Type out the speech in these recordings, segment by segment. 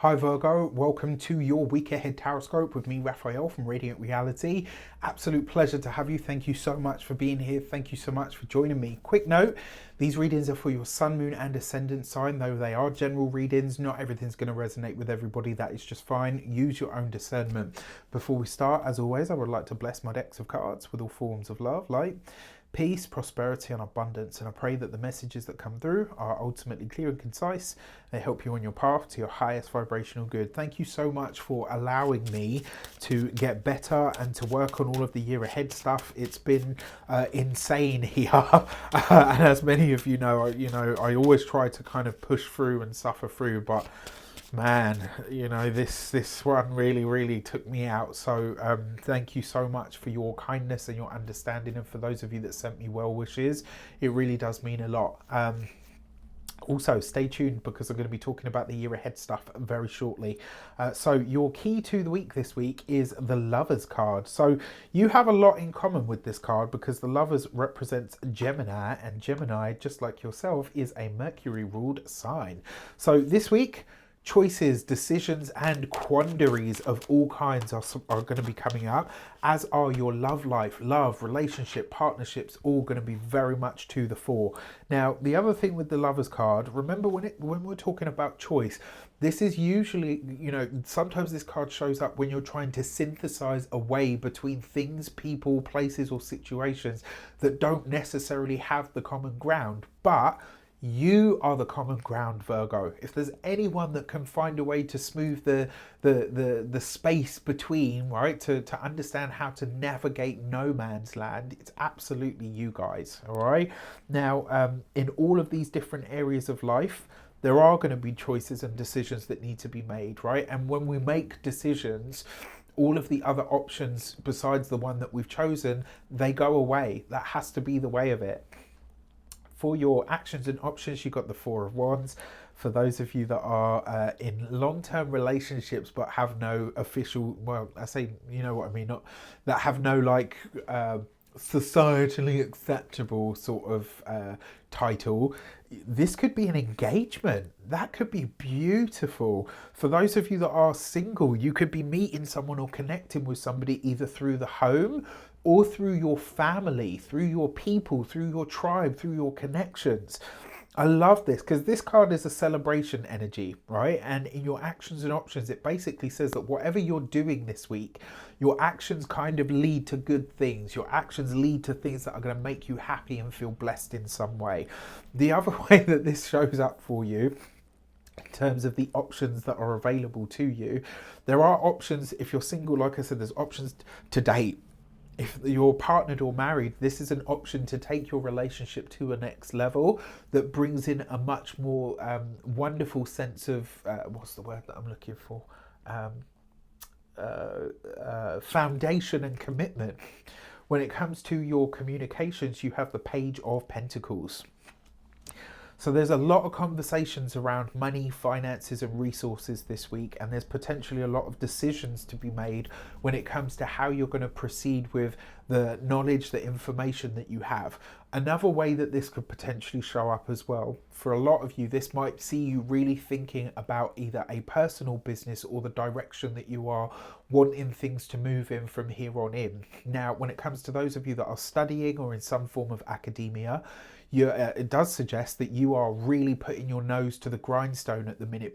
Hi Virgo, welcome to your week ahead Taroscope with me, Raphael from Radiant Reality. Absolute pleasure to have you. Thank you so much for being here. Thank you so much for joining me. Quick note, these readings are for your sun, moon and ascendant sign, though they are general readings. Not everything's going to resonate with everybody. That is just fine. Use your own discernment. Before we start, as always, I would like to bless my decks of cards with all forms of love, light, peace, prosperity and abundance, and I pray that the messages that come through are ultimately clear and concise. They help you on your path to your highest vibrational good. Thank you so much for allowing me to get better and to work on all of the year ahead stuff. It's been insane here, and as many of you know, I always try to kind of push through and suffer through, but man, this one really took me out. So thank you so much for your kindness and your understanding, and for those of you that sent me well wishes, it really does mean a lot. Also, stay tuned because I'm going to be talking about the year ahead stuff very shortly. So your key to the week this week is the Lovers card. So you have a lot in common with this card because the Lovers represents Gemini, and Gemini, just like yourself, is a Mercury ruled sign. So this week, choices, decisions and quandaries of all kinds are going to be coming up, as are your love life, love, relationship, partnerships, all going to be very much to the fore. Now, the other thing with the Lovers card, remember when we're talking about choice, this is usually, sometimes this card shows up when you're trying to synthesize a way between things, people, places or situations that don't necessarily have the common ground, but you are the common ground, Virgo. If there's anyone that can find a way to smooth the space between, right, to understand how to navigate no man's land, it's absolutely you guys, all right? Now, in all of these different areas of life, there are going to be choices and decisions that need to be made, right? And when we make decisions, all of the other options besides the one that we've chosen, they go away. That has to be the way of it. For your actions and options, you've got the Four of Wands. For those of you that are in long-term relationships but have no official, well, I say, you know what I mean, not that have no like societally acceptable sort of title, this could be an engagement. That could be beautiful. For those of you that are single, you could be meeting someone or connecting with somebody either through the home or through your family, through your people, through your tribe, through your connections. I love this because this card is a celebration energy, right? And in your actions and options, it basically says that whatever you're doing this week, your actions kind of lead to good things. Your actions lead to things that are going to make you happy and feel blessed in some way. The other way that this shows up for you, in terms of the options that are available to you, there are options. If you're single, like I said, there's options to date. If you're partnered or married, this is an option to take your relationship to a next level that brings in a much more wonderful sense of, what's the word that I'm looking for? Foundation and commitment. When it comes to your communications, you have the Page of Pentacles. So there's a lot of conversations around money, finances and resources this week, and there's potentially a lot of decisions to be made when it comes to how you're going to proceed with the knowledge, the information that you have. Another way that this could potentially show up as well, for a lot of you, this might see you really thinking about either a personal business or the direction that you are wanting things to move in from here on in. Now, when it comes to those of you that are studying or in some form of academia, it does suggest that you are really putting your nose to the grindstone at the minute,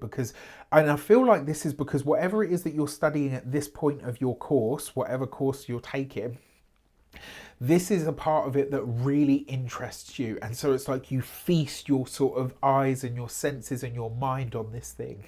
and I feel like this is because whatever it is that you're studying at this point of your course, whatever course you're taking, this is a part of it that really interests you. And so it's like you feast your sort of eyes and your senses and your mind on this thing.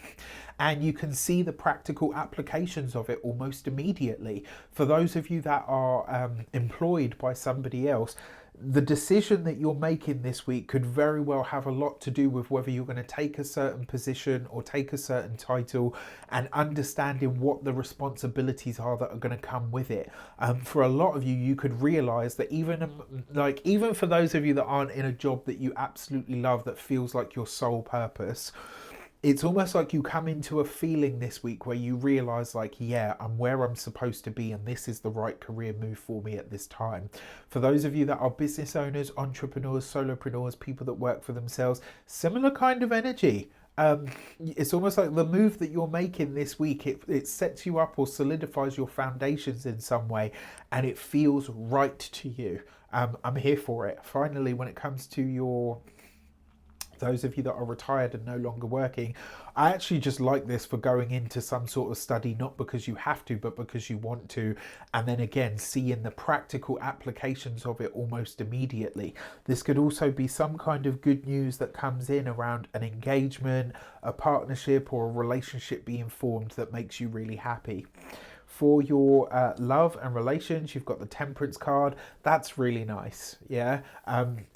And you can see the practical applications of it almost immediately. For those of you that are employed by somebody else, the decision that you're making this week could very well have a lot to do with whether you're going to take a certain position or take a certain title, and understanding what the responsibilities are that are going to come with it. For a lot of you, you could realize that even for those of you that aren't in a job that you absolutely love, that feels like your sole purpose, it's almost like you come into a feeling this week where you realize, like, yeah, I'm where I'm supposed to be and this is the right career move for me at this time. For those of you that are business owners, entrepreneurs, solopreneurs, people that work for themselves, similar kind of energy. It's almost like the move that you're making this week, it sets you up or solidifies your foundations in some way, and it feels right to you. I'm here for it. Finally, when it comes to those of you that are retired and no longer working, I actually just like this for going into some sort of study, not because you have to, but because you want to. And then again, seeing the practical applications of it almost immediately. This could also be some kind of good news that comes in around an engagement, a partnership, or a relationship being formed that makes you really happy. For your love and relations, you've got the Temperance card. That's really nice. Yeah.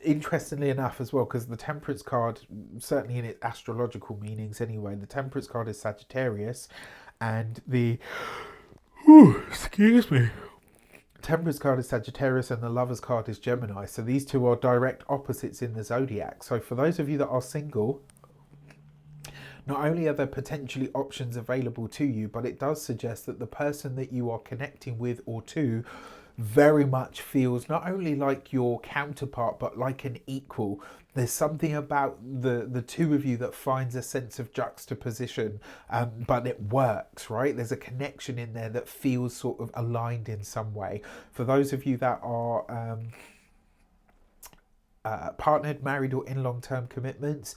Interestingly enough as well, because the Temperance card, certainly in its astrological meanings anyway, the Temperance card is Sagittarius, and the excuse me, Temperance card is Sagittarius and the Lovers card is Gemini. So these two are direct opposites in the zodiac. So for those of you that are single, not only are there potentially options available to you, but it does suggest that the person that you are connecting with or to very much feels not only like your counterpart, but like an equal. There's something about the two of you that finds a sense of juxtaposition, but it works, right? There's a connection in there that feels sort of aligned in some way. For those of you that are partnered, married, or in long-term commitments,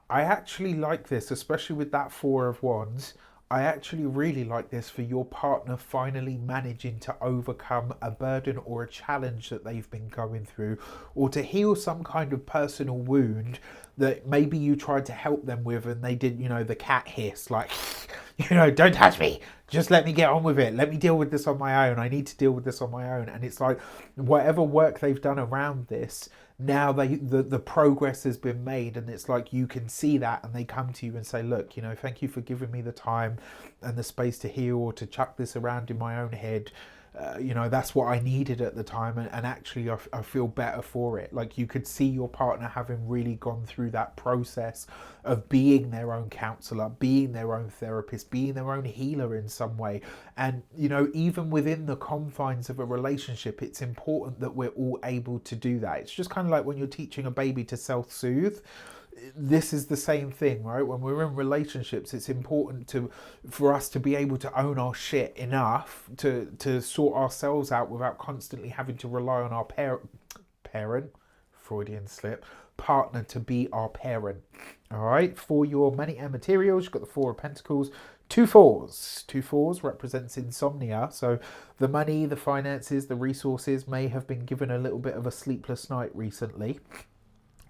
I actually like this, especially with that Four of Wands. I actually really like this for your partner finally managing to overcome a burden or a challenge that they've been going through, or to heal some kind of personal wound that maybe you tried to help them with and they did, the cat hiss, like, don't touch me. Just let me get on with it. Let me deal with this on my own. I need to deal with this on my own. And it's like whatever work they've done around this, now the progress has been made, and it's like you can see that, and they come to you and say, look, thank you for giving me the time and the space to heal or to chuck this around in my own head. That's what I needed at the time, and actually I feel better for it. Like you could see your partner having really gone through that process of being their own counselor, being their own therapist, being their own healer in some way. And even within the confines of a relationship, it's important that we're all able to do that. It's just kind of like when you're teaching a baby to self-soothe. This is the same thing, right? When we're in relationships, it's important for us to be able to own our shit enough to sort ourselves out without constantly having to rely on our parent, Freudian slip, partner to be our parent. All right. For your money and materials, you've got the Four of Pentacles. Two fours represents insomnia. So the money, the finances, the resources may have been given a little bit of a sleepless night recently.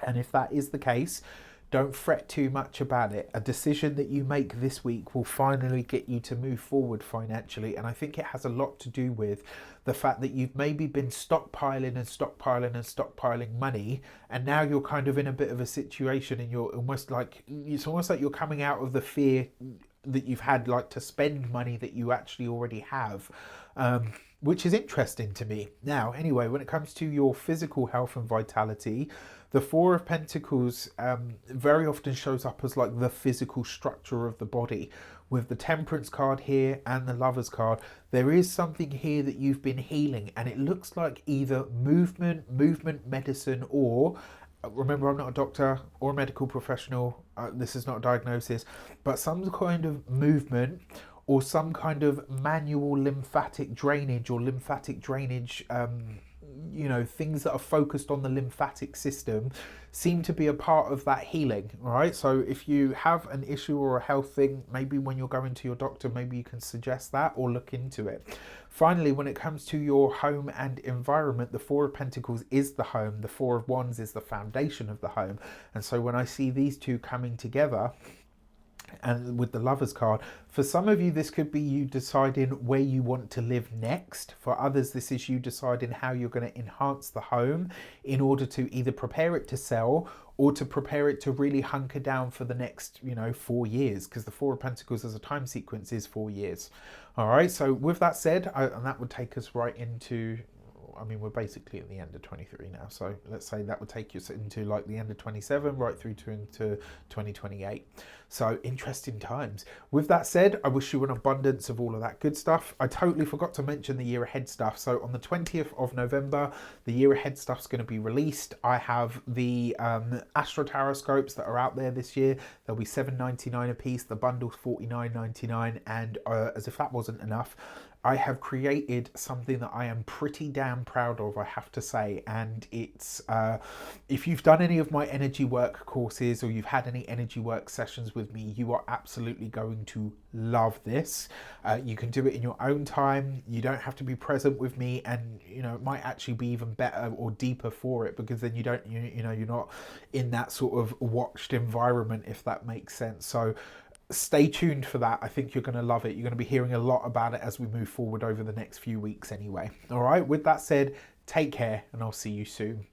And if that is the case, don't fret too much about it. A decision that you make this week will finally get you to move forward financially. And I think it has a lot to do with the fact that you've maybe been stockpiling money. And now you're kind of in a bit of a situation, and it's almost like you're coming out of the fear that you've had, like to spend money that you actually already have. Which is interesting to me. Now, anyway, when it comes to your physical health and vitality, the Four of Pentacles very often shows up as like the physical structure of the body. With the Temperance card here and the Lovers card, there is something here that you've been healing, and it looks like either movement medicine, or remember, I'm not a doctor or a medical professional. This is not a diagnosis, but some kind of movement or some kind of manual lymphatic drainage things that are focused on the lymphatic system seem to be a part of that healing. All right. So if you have an issue or a health thing, maybe when you're going to your doctor, maybe you can suggest that or look into it. Finally, when it comes to your home and environment, the Four of Pentacles is the home. The Four of Wands is the foundation of the home. And so when I see these two coming together, and with the Lovers card, for some of you this could be you deciding where you want to live next. For others, this is you deciding how you're going to enhance the home in order to either prepare it to sell or to prepare it to really hunker down for the next 4 years, because the Four of Pentacles as a time sequence is 4 years. All right, so with that said, and that would take us right into, we're basically at the end of 23 now, so let's say that would take us into like the end of 27 right through to into 2028. So interesting times. With that said, I wish you an abundance of all of that good stuff. I totally forgot to mention the year ahead stuff. So on the 20th of November, the year ahead stuff's going to be released. I have the Astro Tarot scopes that are out there this year. They'll be $7.99 a piece. The bundle's $49.99. And as if that wasn't enough, I have created something that I am pretty damn proud of, I have to say. And it's, if you've done any of my energy work courses or you've had any energy work sessions with me, you are absolutely going to love this. You can do it in your own time. You don't have to be present with me, and you know, it might actually be even better or deeper for it, because then you don't, you know, you're not in that sort of watched environment, if that makes sense. So stay tuned for that. I think you're going to love it. You're going to be hearing a lot about it as we move forward over the next few weeks anyway. All right, with that said, take care and I'll see you soon.